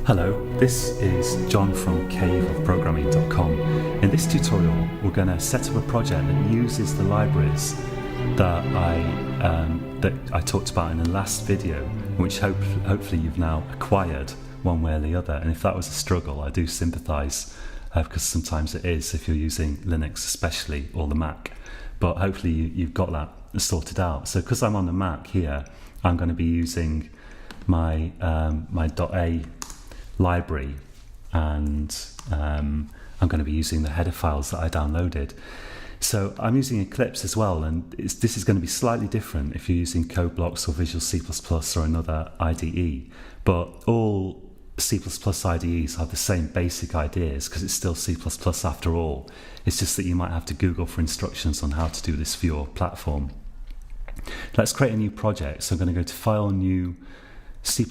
Hello, this is John from caveofprogramming.com. In this tutorial, we're going to set up a project that uses the libraries that I talked about in the last video, which hopefully you've now acquired one way or the other. And if that was a struggle, I do sympathise because sometimes it is if you're using Linux especially, or the Mac. But hopefully you've got that sorted out. So because I'm on the Mac here, I'm going to be using my .a library, and I'm going to be using the header files that I downloaded. So I'm using Eclipse as well, and this is going to be slightly different if you're using code blocks or Visual C++ or another IDE, but all C++ IDEs have the same basic ideas because it's still C++ after all. It's just that you might have to Google for instructions on how to do this for your platform. Let's create a new project. So I'm going to go to File, New, C++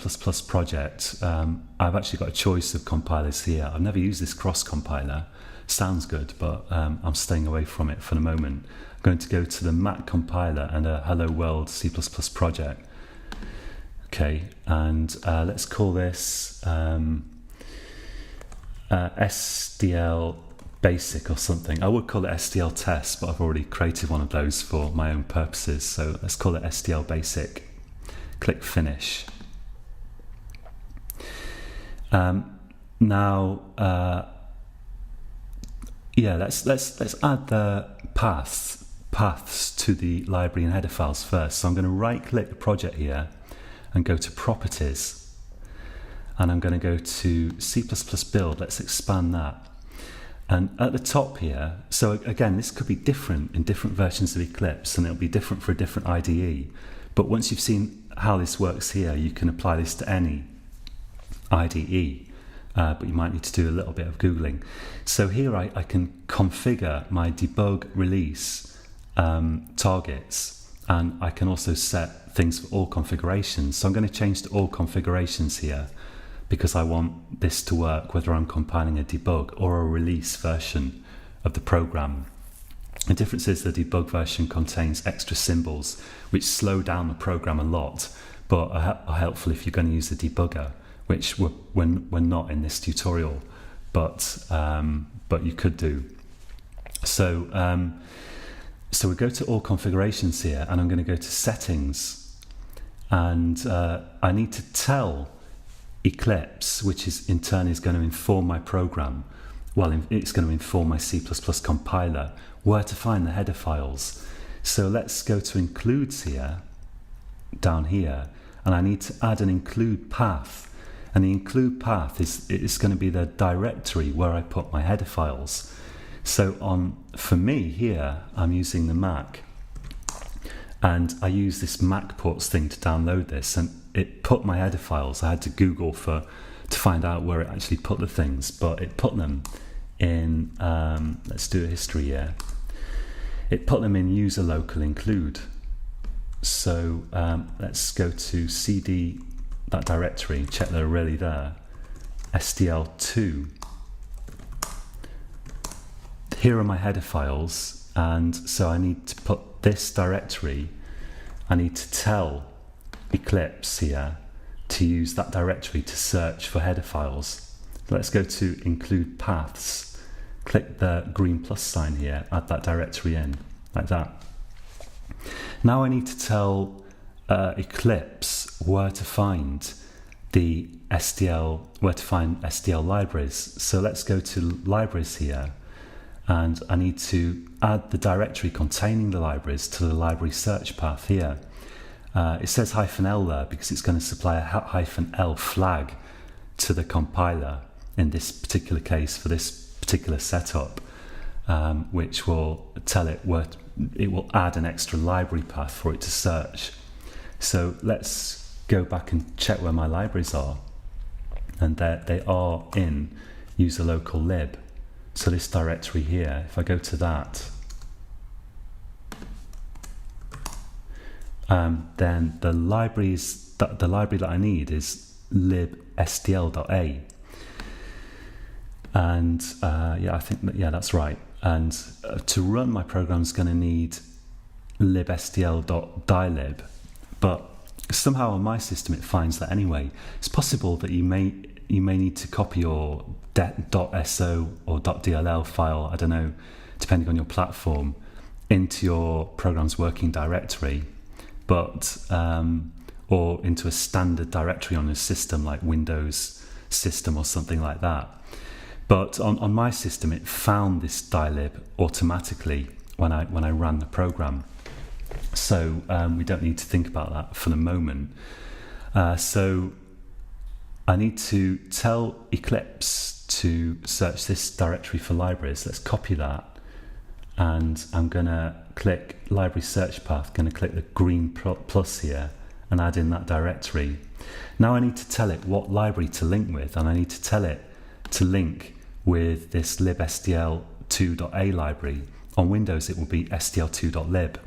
project. I've actually got a choice of compilers here. I've never used this cross compiler. Sounds good, but I'm staying away from it for the moment. I'm going to go to the Mac compiler and a helloworld C++ project. Okay, and let's call this SDL basic or something. I would call it SDL test, but I've already created one of those for my own purposes. So let's call it SDL basic. Click finish. Let's add the paths to the library and header files first. So I'm going to right click the project here and go to properties, and I'm going to go to C++ build. Let's expand that. And at the top here, so again, this could be different in different versions of Eclipse, and it'll be different for a different IDE. But once you've seen how this works here, you can apply this to any IDE, but you might need to do a little bit of Googling. So here I can configure my debug release targets, and I can also set things for all configurations. So I'm going to change to all configurations here because I want this to work whether I'm compiling a debug or a release version of the program. The difference is the debug version contains extra symbols which slow down the program a lot, but are helpful if you're going to use the debugger, which we're not in this tutorial, but you could do. So we go to all configurations here, and I'm going to go to settings, and I need to tell Eclipse, which is in turn is going to inform my program. Well, it's going to inform my C++ compiler where to find the header files. So let's go to includes here, down here, and I need to add an include path. And the include path is going to be the directory where I put my header files. So for me here, I'm using the Mac, and I use this Mac ports thing to download this, and it put my header files. I had to Google to find out where it actually put the things, but it put them in, let's do a history here. It put them in user local include. So let's go to CD, that directory, check they're really there, SDL2. Here are my header files, and so I need to put this directory, I need to tell Eclipse here to use that directory to search for header files. Let's go to include paths, click the green plus sign here, add that directory in, like that. Now I need to tell Eclipse where to find the SDL, where to find SDL libraries. So let's go to libraries here, and I need to add the directory containing the libraries to the library search path here. It says -l there because it's going to supply a -l flag to the compiler in this particular case for this particular setup, which will tell it where it will add an extra library path for it to search. So let's go back and check where my libraries are, and they are in user local lib. So this directory here, if I go to that, then the library that I need is lib SDL.a, and I think that's right. And to run my program is going to need lib SDL.dylib, but somehow on my system it finds that anyway. It's possible that you may you may need to copy your .so or .dll file, I don't know, depending on your platform, into your program's working directory, but or into a standard directory on a system like Windows system or something like that. But on my system, it found this dylib automatically when I ran the program. So we don't need to think about that for the moment. So I need to tell Eclipse to search this directory for libraries. Let's copy that. And I'm going to click library search path, going to click the green plus here and add in that directory. Now I need to tell it what library to link with, and I need to tell it to link with this libsdl2.a library. On Windows it will be sdl2.lib.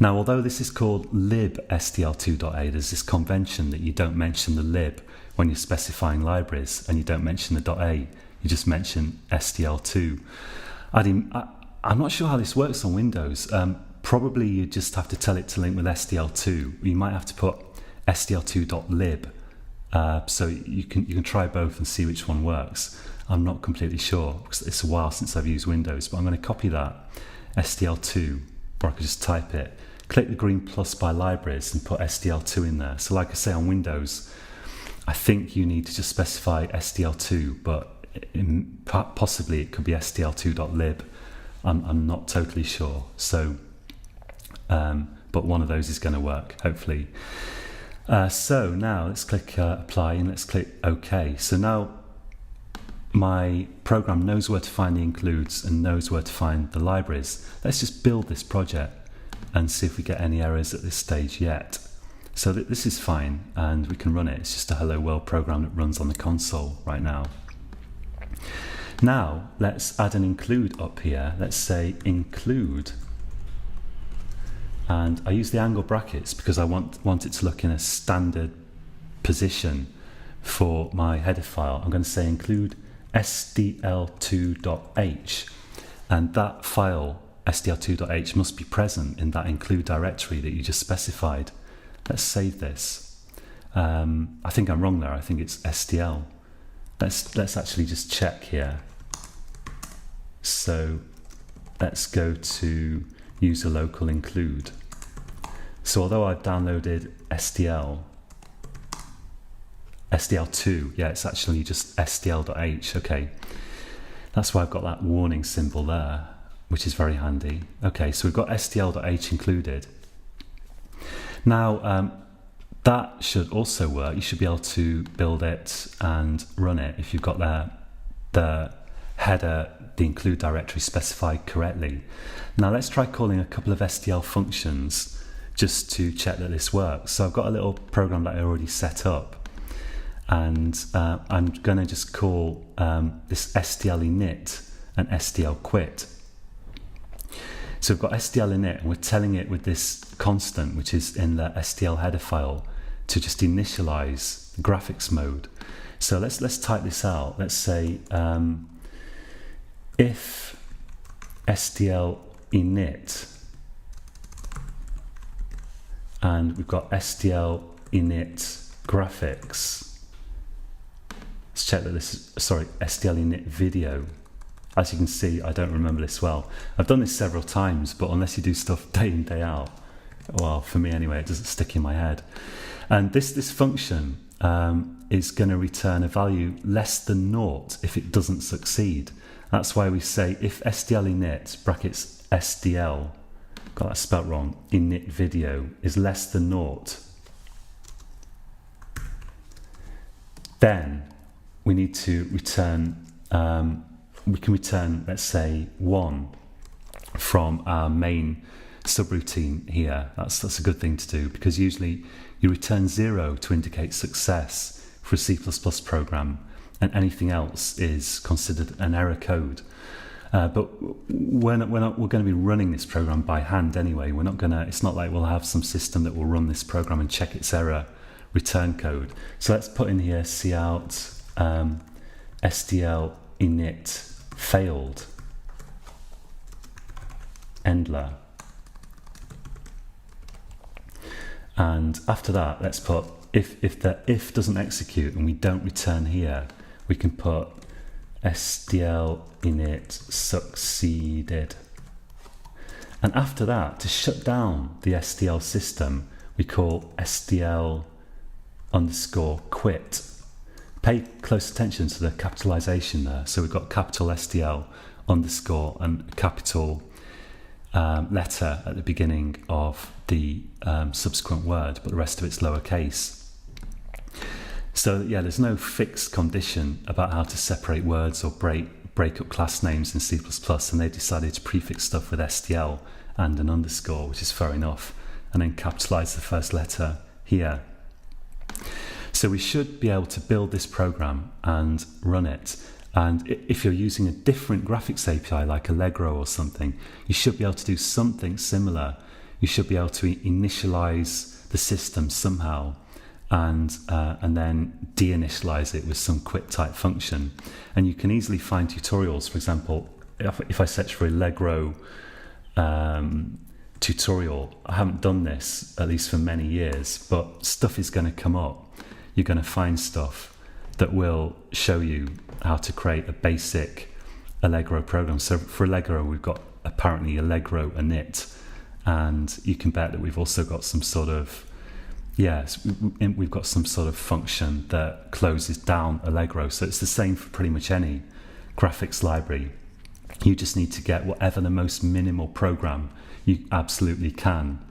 Now, although this is called libsdl2.a, there's this convention that you don't mention the lib when you're specifying libraries, and you don't mention the .a, you just mention sdl2. I'm not sure how this works on Windows. Probably you just have to tell it to link with SDL2. You might have to put SDL2.lib. So you can try both and see which one works. I'm not completely sure because it's a while since I've used Windows, but I'm going to copy that SDL2, or I could just type it. Click the green plus by libraries and put SDL2 in there. So like I say, on Windows, I think you need to just specify SDL2, but possibly it could be SDL2.lib. I'm not totally sure. So, but one of those is going to work, hopefully. So now let's click apply and let's click OK. So now my program knows where to find the includes and knows where to find the libraries. Let's just build this project and see if we get any errors at this stage yet. So this is fine and we can run it. It's just a hello world program that runs on the console right now. Now let's add an include up here. Let's say include, and I use the angle brackets because I want it to look in a standard position for my header file. I'm going to say include sdl2.h, and that file sdl2.h must be present in that include directory that you just specified. Let's save this. I think I'm wrong there. I think it's SDL. Let's actually just check here. So let's go to user local include. So although I've downloaded SDL2, yeah, it's actually just SDL.h. Okay, that's why I've got that warning symbol there, which is very handy. Okay, so we've got SDL.h included. Now that should also work. You should be able to build it and run it if you've got the header, the include directory specified correctly. Now let's try calling a couple of SDL functions just to check that this works. So I've got a little program that I already set up, and I'm going to just call this SDL init and SDL quit. So we've got SDL init and we're telling it with this constant, which is in the SDL header file, to just initialize the graphics mode. So let's type this out. Let's say if SDL init, and we've got SDL init graphics. Let's check that this is, sorry, SDL init video. As you can see, I don't remember this well. I've done this several times, but unless you do stuff day in, day out, well, for me anyway, it doesn't stick in my head. And this function is going to return a value less than 0 if it doesn't succeed. That's why we say if SDL init brackets SDL, got that spelt wrong, init video is less than 0, then we need to return, we can return, let's say, 1 from our main subroutine here. That's a good thing to do, because usually you return 0 to indicate success for a C++ program, and anything else is considered an error code. But we're going to be running this program by hand anyway. We're not going to. It's not like we'll have some system that will run this program and check its error return code. So let's put in here cout SDL init failed endler, and after that let's put if the if doesn't execute and we don't return here, we can put SDL init succeeded. And after that, to shut down the SDL system, we call SDL underscore quit. Pay close attention to the capitalization there. So we've got capital SDL underscore and capital letter at the beginning of the subsequent word, but the rest of it's lowercase. So yeah, there's no fixed condition about how to separate words or break up class names in C++, and they decided to prefix stuff with SDL and an underscore, which is fair enough, and then capitalize the first letter here. So we should be able to build this program and run it. And if you're using a different graphics API like Allegro or something, you should be able to do something similar. You should be able to initialize the system somehow and then deinitialize it with some quit type function. And you can easily find tutorials. For example, if I search for Allegro tutorial, I haven't done this at least for many years, but stuff is going to come up. You're going to find stuff that will show you how to create a basic Allegro program. So for Allegro, we've got apparently Allegro init, and you can bet that we've also got some sort of we've got some sort of function that closes down Allegro. So it's the same for pretty much any graphics library. You just need to get whatever the most minimal program you absolutely can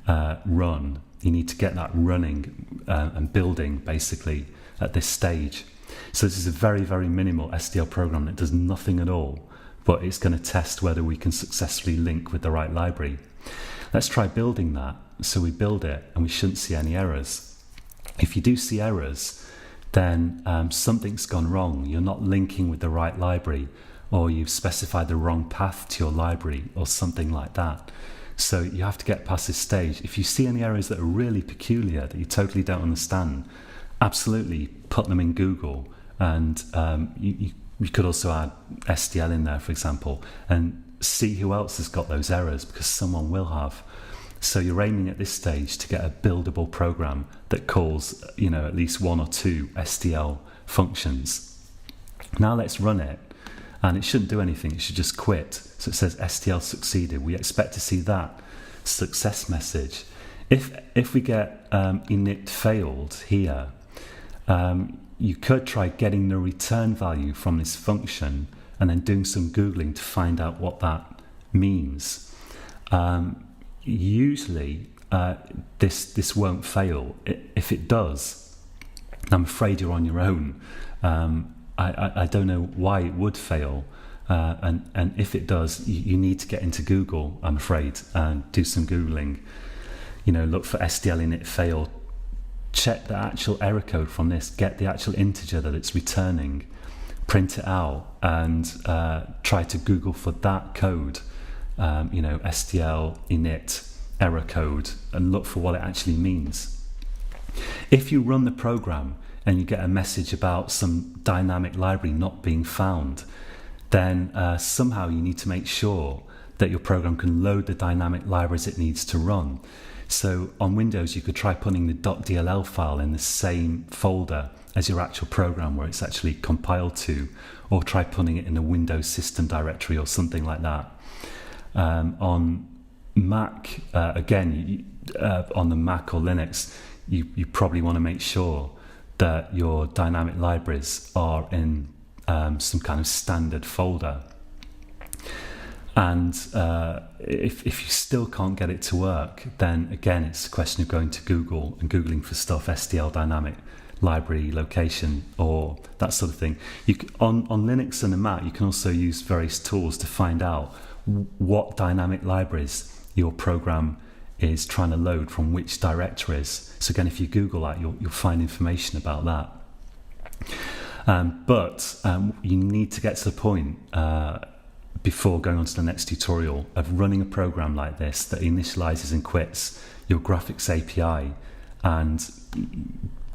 run. You need to get that running and building basically at this stage. So this is a very, very minimal SDL program that does nothing at all, but it's going to test whether we can successfully link with the right library. Let's try building that. So we build it and we shouldn't see any errors. If you do see errors, then something's gone wrong. You're not linking with the right library, or you've specified the wrong path to your library or something like that. So you have to get past this stage. If you see any errors that are really peculiar, that you totally don't understand, absolutely put them in Google. And you could also add SDL in there, for example, and see who else has got those errors, because someone will have. So you're aiming at this stage to get a buildable program that calls, at least one or two SDL functions. Now let's run it. And it shouldn't do anything, it should just quit. So it says SDL succeeded. We expect to see that success message. If we get init failed here, you could try getting the return value from this function and then doing some Googling to find out what that means. Usually this won't fail. If it does, I'm afraid you're on your own. I don't know why it would fail, and if it does, you need to get into Google, I'm afraid, and do some Googling. Look for SDL init fail, check the actual error code from this, get the actual integer that it's returning, print it out, and try to Google for that code, SDL init error code, and look for what it actually means. If you run the program and you get a message about some dynamic library not being found, then somehow you need to make sure that your program can load the dynamic libraries it needs to run. So on Windows, you could try putting the .dll file in the same folder as your actual program where it's actually compiled to, or try putting it in a Windows system directory or something like that. On Mac, again, on the Mac or Linux, you probably want to make sure that your dynamic libraries are in some kind of standard folder. And if you still can't get it to work, then again, it's a question of going to Google and Googling for stuff, SDL dynamic library location or that sort of thing. On Linux and the Mac, you can also use various tools to find out what dynamic libraries your program is trying to load from which directories. So again, if you Google that, you'll find information about that. But you need to get to the point before going on to the next tutorial of running a program like this that initializes and quits your graphics API and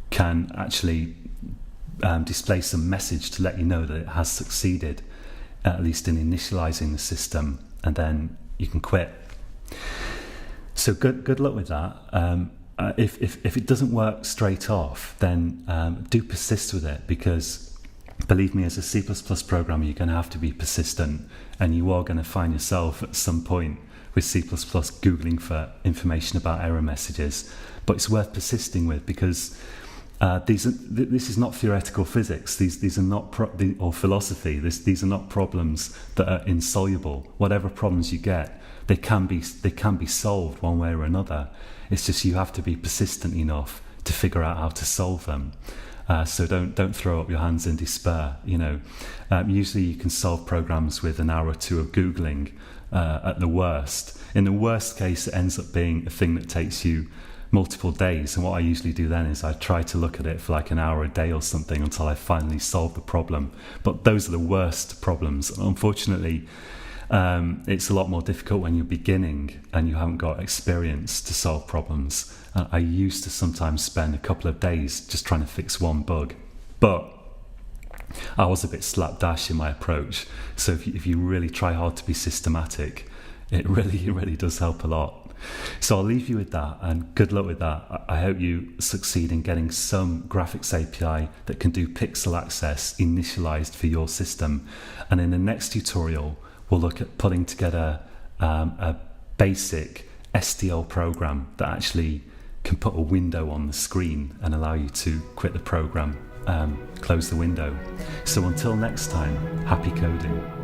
can actually display some message to let you know that it has succeeded, at least in initializing the system, and then you can quit. So good luck with that. if it doesn't work straight off, then do persist with it, because believe me, as a C++ programmer, you're going to have to be persistent, and you are going to find yourself at some point with C++ Googling for information about error messages. But it's worth persisting with, because this is not theoretical physics. These are not or philosophy. These are not problems that are insoluble. Whatever problems you get, they can be solved one way or another. It's just you have to be persistent enough to figure out how to solve them. So don't throw up your hands in despair. Usually you can solve programs with an hour or two of Googling at the worst. In the worst case, it ends up being a thing that takes you multiple days, and what I usually do then is I try to look at it for like an hour a day or something until I finally solve the problem. But those are the worst problems. Unfortunately, it's a lot more difficult when you're beginning and you haven't got experience to solve problems. I used to sometimes spend a couple of days just trying to fix one bug, but I was a bit slapdash in my approach. So if you really try hard to be systematic, it really does help a lot. So I'll leave you with that, and good luck with that. I hope you succeed in getting some graphics API that can do pixel access initialized for your system. And in the next tutorial, we'll look at putting together a basic SDL program that actually can put a window on the screen and allow you to quit the program, close the window. So until next time, happy coding.